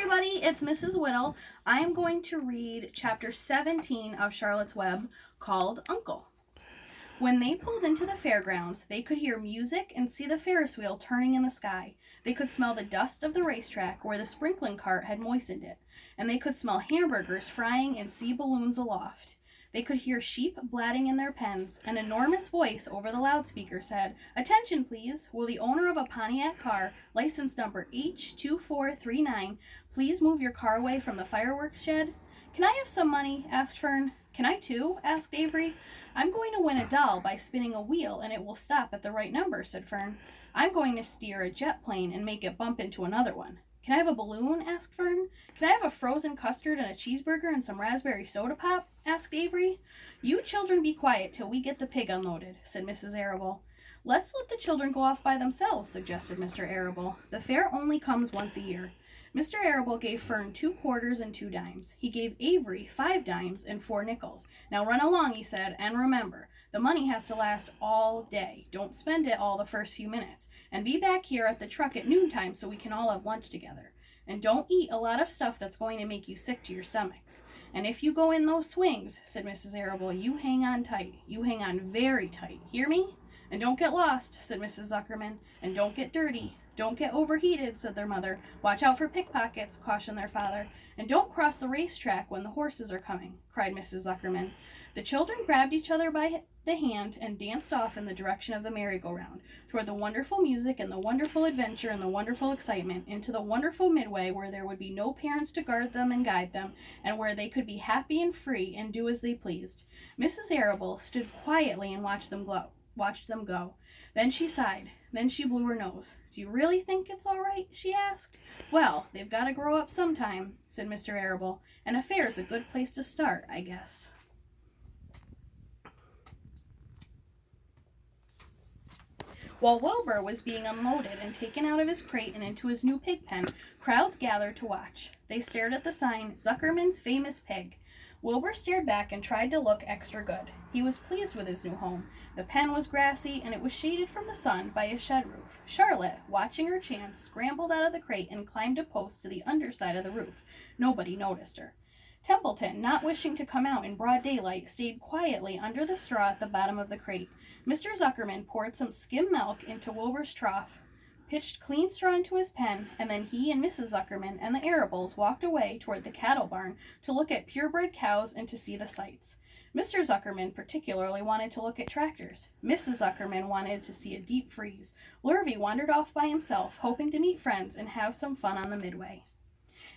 everybody, it's Mrs. Whittle. I am going to read chapter 17 of Charlotte's Web called Uncle. When they pulled into the fairgrounds, they could hear music and see the Ferris wheel turning in the sky. They could smell the dust of the racetrack where the sprinkling cart had moistened it, and they could smell hamburgers frying and see balloons aloft. They could hear sheep blatting in their pens. An enormous voice over the loudspeaker said, "Attention, please. Will the owner of a Pontiac car, license number H2439, please move your car away from the fireworks shed?" "Can I have some money?" asked Fern. "Can I too?" asked Avery. "I'm going to win a doll by spinning a wheel, and it will stop at the right number," said Fern. "I'm going to steer a jet plane and make it bump into another one." "Can I have a balloon?" asked Fern. "Can I have a frozen custard and a cheeseburger and some raspberry soda pop?" asked Avery. "You children be quiet till we get the pig unloaded," said Mrs. Arable. "Let's let the children go off by themselves," suggested Mr. Arable. "The fair only comes once a year." Mr. Arable gave Fern 2 quarters and 2 dimes. He gave Avery 5 dimes and 4 nickels. "Now run along," he said, "and remember, the money has to last all day. Don't spend it all the first few minutes. And be back here at the truck at noontime so we can all have lunch together. And don't eat a lot of stuff that's going to make you sick to your stomachs. And if you go in those swings," said Mrs. Arable, "you hang on tight. You hang on very tight. Hear me? And don't get lost," said Mrs. Zuckerman. "And don't get dirty. Don't get overheated," said their mother. "Watch out for pickpockets," cautioned their father. "And don't cross the racetrack when the horses are coming," cried Mrs. Zuckerman. The children grabbed each other by the hand and danced off in the direction of the merry-go-round, toward the wonderful music and the wonderful adventure and the wonderful excitement, into the wonderful midway where there would be no parents to guard them and guide them, and where they could be happy and free and do as they pleased. Mrs. Arable stood quietly and watched them go. Then she sighed. Then she blew her nose. "Do you really think it's all right?" she asked. "Well, they've got to grow up sometime," said Mr. Arable, "and a fair's a good place to start, I guess." While Wilbur was being unloaded and taken out of his crate and into his new pig pen, crowds gathered to watch. They stared at the sign, "Zuckerman's Famous Pig." Wilbur stared back and tried to look extra good. He was pleased with his new home. The pen was grassy, and it was shaded from the sun by a shed roof. Charlotte, watching her chance, scrambled out of the crate and climbed a post to the underside of the roof. Nobody noticed her. Templeton, not wishing to come out in broad daylight, stayed quietly under the straw at the bottom of the crate. Mr. Zuckerman poured some skim milk into Wilbur's trough, pitched clean straw into his pen, and then he and Mrs. Zuckerman and the Arables walked away toward the cattle barn to look at purebred cows and to see the sights. Mr. Zuckerman particularly wanted to look at tractors. Mrs. Zuckerman wanted to see a deep freeze. Lurvy wandered off by himself, hoping to meet friends and have some fun on the midway.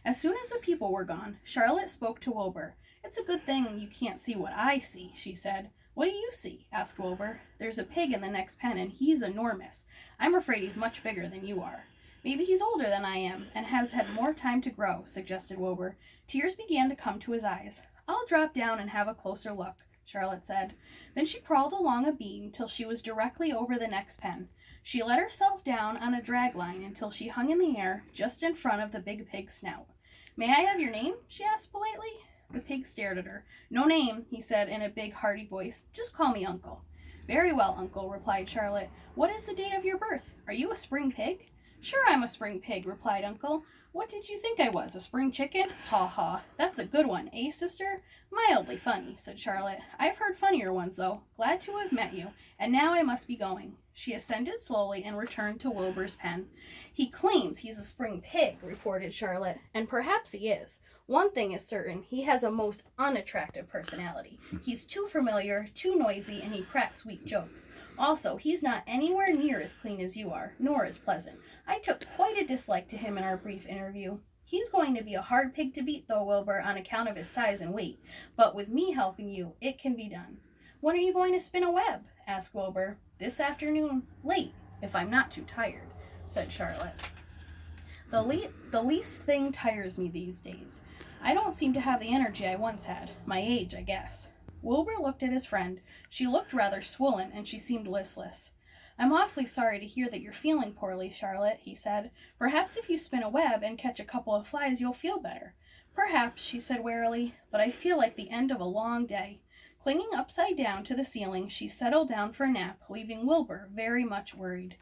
As soon as the people were gone, Charlotte spoke to Wilbur. "It's a good thing you can't see what I see," she said. "What do you see?" asked Wilbur. "There's a pig in the next pen, and he's enormous. I'm afraid he's much bigger than you are." "Maybe he's older than I am, and has had more time to grow," suggested Wilbur. Tears began to come to his eyes. "I'll drop down and have a closer look," Charlotte said. Then she crawled along a beam till she was directly over the next pen. She let herself down on a drag line until she hung in the air just in front of the big pig's snout. "May I have your name?" she asked politely. The pig stared at her. "No name," he said in a big, hearty voice. "Just call me Uncle." "Very well, Uncle," replied Charlotte. "What is the date of your birth? Are you a spring pig?" "Sure, I'm a spring pig," replied Uncle. "What did you think I was, a spring chicken? Ha ha, that's a good one, eh, sister?" "Mildly funny," said Charlotte. "I've heard funnier ones, though. Glad to have met you, and now I must be going." She ascended slowly and returned to Wilbur's pen. "He claims he's a spring pig," reported Charlotte, "and perhaps he is. One thing is certain, he has a most unattractive personality. He's too familiar, too noisy, and he cracks weak jokes. Also, he's not anywhere near as clean as you are, nor as pleasant. I took quite a dislike to him in our brief interview. He's going to be a hard pig to beat, though, Wilbur, on account of his size and weight. But with me helping you, it can be done." "When are you going to spin a web?" asked Wilbur. "This afternoon, late, if I'm not too tired," said Charlotte. The least thing tires me these days. I don't seem to have the energy I once had. My age, I guess." Wilbur looked at his friend. She looked rather swollen, and she seemed listless. "I'm awfully sorry to hear that you're feeling poorly, Charlotte," he said. "Perhaps if you spin a web and catch a couple of flies, you'll feel better." "Perhaps," she said wearily, "but I feel like the end of a long day." Clinging upside down to the ceiling, she settled down for a nap, leaving Wilbur very much worried.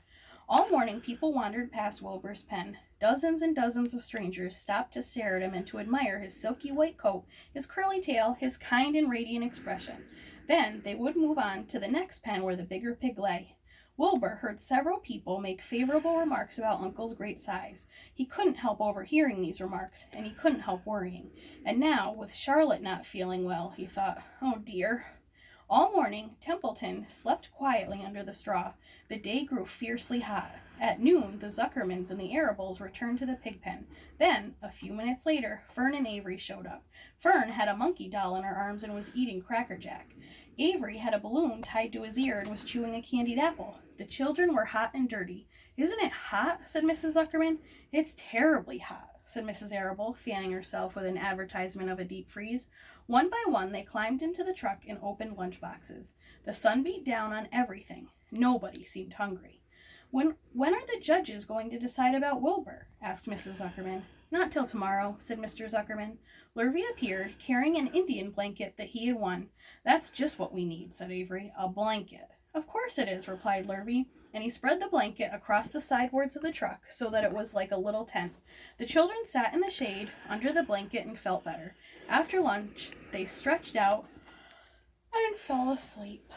All morning, people wandered past Wilbur's pen. Dozens and dozens of strangers stopped to stare at him and to admire his silky white coat, his curly tail, his kind and radiant expression. Then they would move on to the next pen where the bigger pig lay. Wilbur heard several people make favorable remarks about Uncle's great size. He couldn't help overhearing these remarks, and he couldn't help worrying. And now, with Charlotte not feeling well, he thought, oh dear. All morning, Templeton slept quietly under the straw. The day grew fiercely hot. At noon, the Zuckermans and the Arables returned to the pig pen. Then, a few minutes later, Fern and Avery showed up. Fern had a monkey doll in her arms and was eating Cracker Jack. Avery had a balloon tied to his ear and was chewing a candied apple. The children were hot and dirty. Isn't it hot? Said Mrs. Zuckerman. It's terribly hot, said Mrs. Arable, fanning herself with an advertisement of a deep freeze. One by one, they climbed into the truck and opened lunch boxes. The sun beat down on everything. Nobody seemed hungry. When are the judges going to decide about Wilbur? Asked Mrs. Zuckerman. Not till tomorrow, said Mr. Zuckerman. Lurvy appeared, carrying an Indian blanket that he had won. That's just what we need, said Avery. A blanket. Of course it is, replied Lurvy, and he spread the blanket across the sideboards of the truck so that it was like a little tent. The children sat in the shade under the blanket and felt better. After lunch, they stretched out and fell asleep.